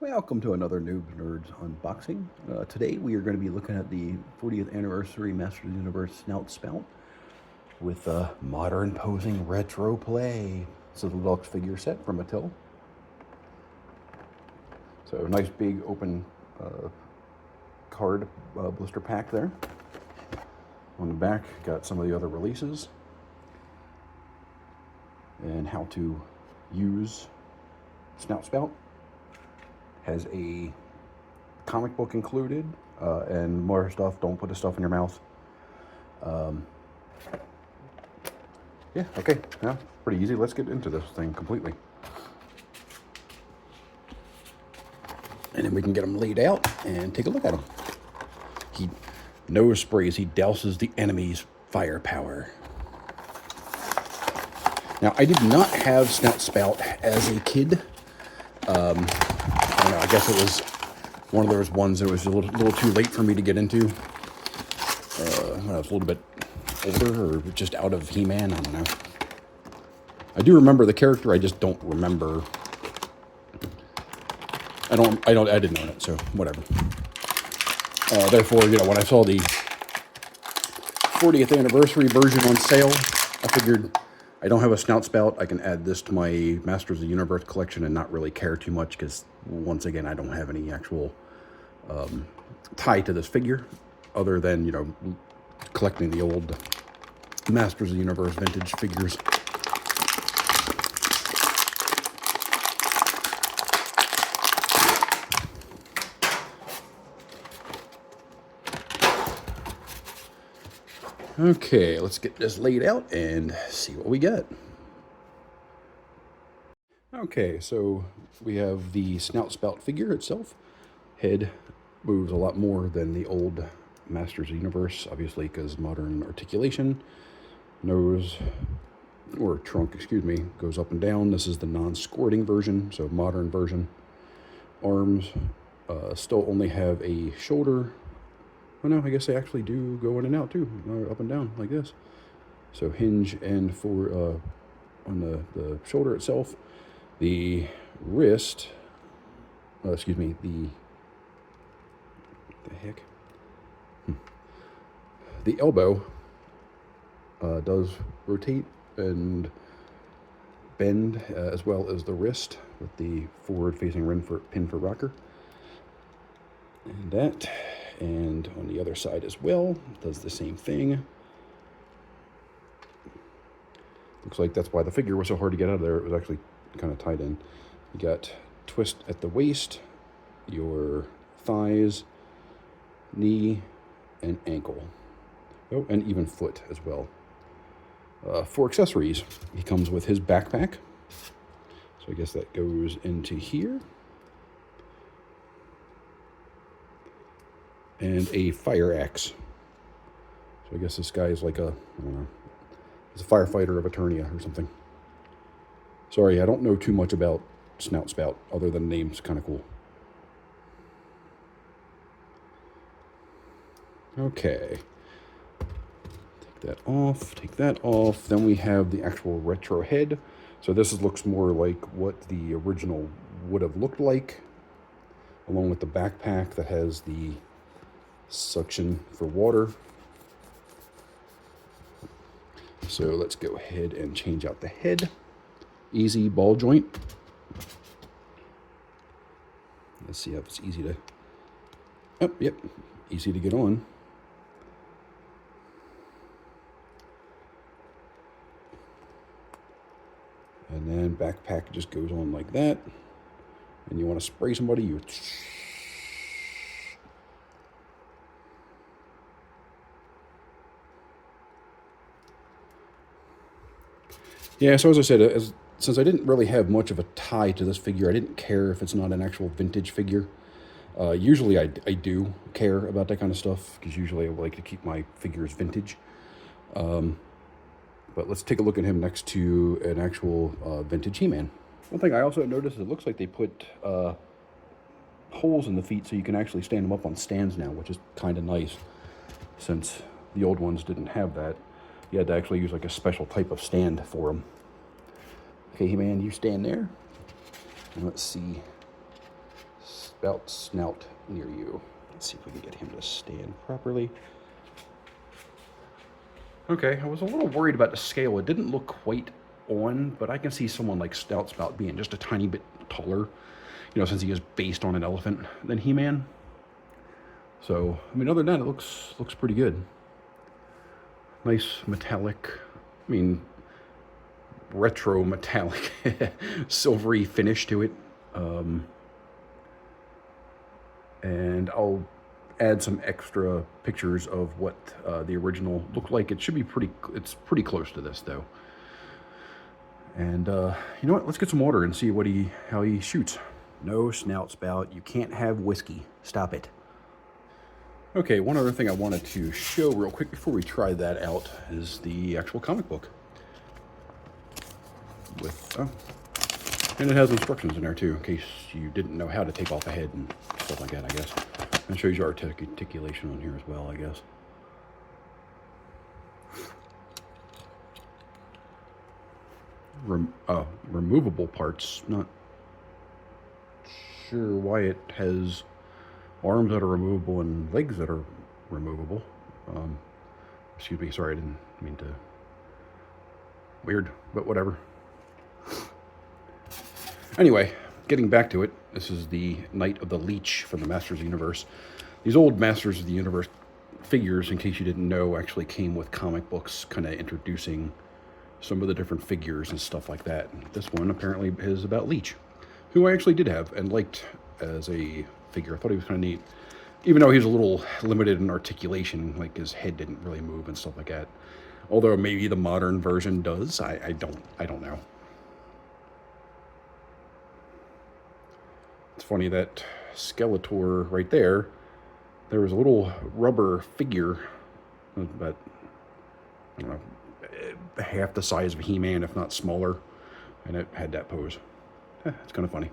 Welcome to another Noobs Nerds unboxing. Today we are going to be looking at the 40th anniversary Masters Universe Snout Spout with a modern posing retro play. This is a deluxe figure set from Mattel. So a nice big open card blister pack there. On the back, got some of the other releases and how to use Snout Spout. Has a comic book included and more stuff. Don't put the stuff in your mouth. Yeah, okay, yeah, pretty easy. Let's get into this thing completely. And then we can get them laid out and take a look at them. He nose sprays, he douses the enemy's firepower. Now, I did not have Snout Spout as a kid. I don't know, I guess it was one of those ones that was a little too late for me to get into. When I was a little bit older or just out of He-Man, I don't know. I do remember the character, I just don't remember. I didn't own it, so whatever. Therefore, you know, when I saw the 40th anniversary version on sale, I figured I don't have a Snout Spout. I can add this to my Masters of the Universe collection and not really care too much because, once again, I don't have any actual tie to this figure other than, you know, collecting the old Masters of the Universe vintage figures. Okay, let's get this laid out and see what we get. Okay, so we have the Snout Spout figure itself. Head moves a lot more than the old Masters of the Universe, obviously, because modern articulation. Nose, or trunk, excuse me, goes up and down. This is the non-squirting version, so modern version. Arms still only have a shoulder. Oh no, I guess they actually do go in and out too, up and down like this. So hinge and for on the shoulder itself. The wrist, excuse me, the heck? The elbow does rotate and bend as well as the wrist with the forward-facing pin for rocker. And that. And on the other side as well, does the same thing. Looks like that's why the figure was so hard to get out of there. It was actually kind of tied in. You got twist at the waist, your thighs, knee, and ankle. Oh, and even foot as well. For accessories, he comes with his backpack. So I guess that goes into here. And a fire axe. So I guess this guy is like a, I don't know, he's a firefighter of Eternia or something. Sorry, I don't know too much about Snout Spout, other than the name's kind of cool. Okay. Take that off, take that off. Then we have the actual retro head. So this looks more like what the original would have looked like, along with the backpack that has the suction for water. So let's go ahead and change out the head. Easy ball joint. Let's see if it's easy to, oh, yep, easy to get on. And then backpack just goes on like that. And you want to spray somebody, you yeah, so as I said, since I didn't really have much of a tie to this figure, I didn't care if it's not an actual vintage figure. Usually I do care about that kind of stuff, because usually I like to keep my figures vintage. But let's take a look at him next to an actual vintage He-Man. One thing I also noticed, it looks like they put holes in the feet so you can actually stand them up on stands now, which is kind of nice, since the old ones didn't have that. You had to actually use like a special type of stand for them. Okay, He-Man, you stand there. And let's see. Spout Snout near you. Let's see if we can get him to stand properly. Okay, I was a little worried about the scale. It didn't look quite on, but I can see someone like Snout Spout being just a tiny bit taller, you know, since he is based on an elephant than He-Man. So, I mean, other than that, it looks pretty good. Nice metallic, I mean, retro metallic, silvery finish to it. And I'll add some extra pictures of what the original looked like. It should be it's pretty close to this though. And you know what? Let's get some water and see how he shoots. No, Snout Spout, you can't have whiskey. Stop it. Okay, one other thing I wanted to show real quick before we try that out is the actual comic book. And it has instructions in there too, in case you didn't know how to take off a head and stuff like that, I guess. And shows you articulation on here as well, I guess. Removable parts. Not sure why it has arms that are removable and legs that are removable. Excuse me, sorry, I didn't mean to. Weird, but whatever. Anyway, getting back to it, this is the Knight of the Leech from the Masters Universe. These old Masters of the Universe figures, in case you didn't know, actually came with comic books kind of introducing some of the different figures and stuff like that. This one apparently is about Leech, who I actually did have and liked as a figure. I thought he was kind of neat, even though he's a little limited in articulation, like his head didn't really move and stuff like that. Although maybe the modern version does, I don't know. It's funny that Skeletor right there, there was a little rubber figure, about, I don't know, half the size of He-Man, if not smaller, and it had that pose. It's kind of funny.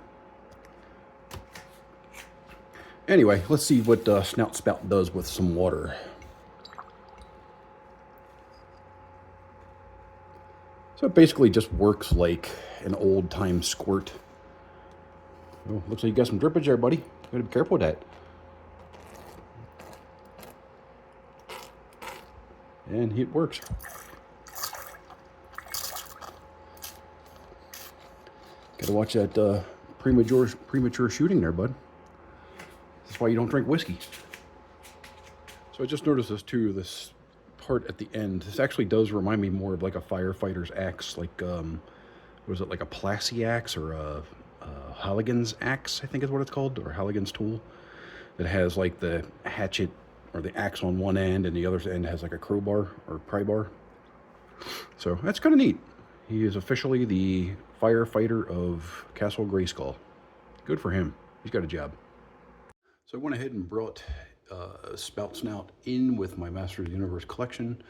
Anyway, let's see what Snout Spout does with some water. So it basically just works like an old-time squirt. Oh, looks like you got some drippage there, buddy. You gotta be careful with that. And it works. Gotta watch that premature shooting there, bud. That's why you don't drink whiskey. So I just noticed this too, this part at the end. This actually does remind me more of like a firefighter's axe, like, was it like a Plassey axe or a Halligan's axe, I think is what it's called, or Halligan's tool, that has like the hatchet or the axe on one end and the other end has like a crowbar or pry bar. So that's kind of neat. He is officially the firefighter of Castle Grayskull. Good for him. He's got a job. So I went ahead and brought Spout Snout in with my Masters Universe collection.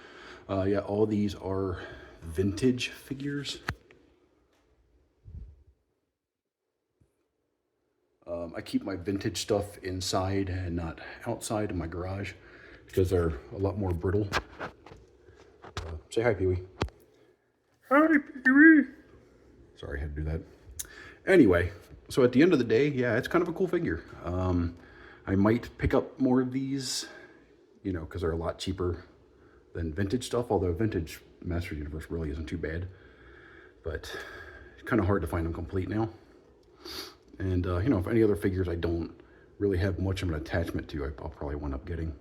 Yeah, all these are vintage figures. I keep my vintage stuff inside and not outside in my garage because they're a lot more brittle. Say hi, Pee-wee. Hi, Pee-wee. Sorry, I had to do that. Anyway, so at the end of the day, yeah, it's kind of a cool figure. I might pick up more of these, you know, because they're a lot cheaper than vintage stuff, although vintage Masters Universe really isn't too bad. But it's kind of hard to find them complete now. And, you know, if any other figures I don't really have much of an attachment to, I'll probably wind up getting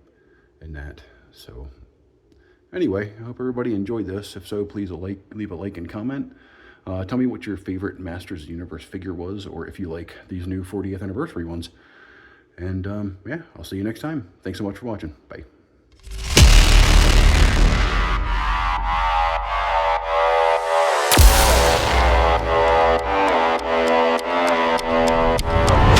in that. So, anyway, I hope everybody enjoyed this. If so, please leave a like and comment. Tell me what your favorite Masters of the Universe figure was, or if you like these new 40th anniversary ones. And, yeah, I'll see you next time. Thanks so much for watching. Bye.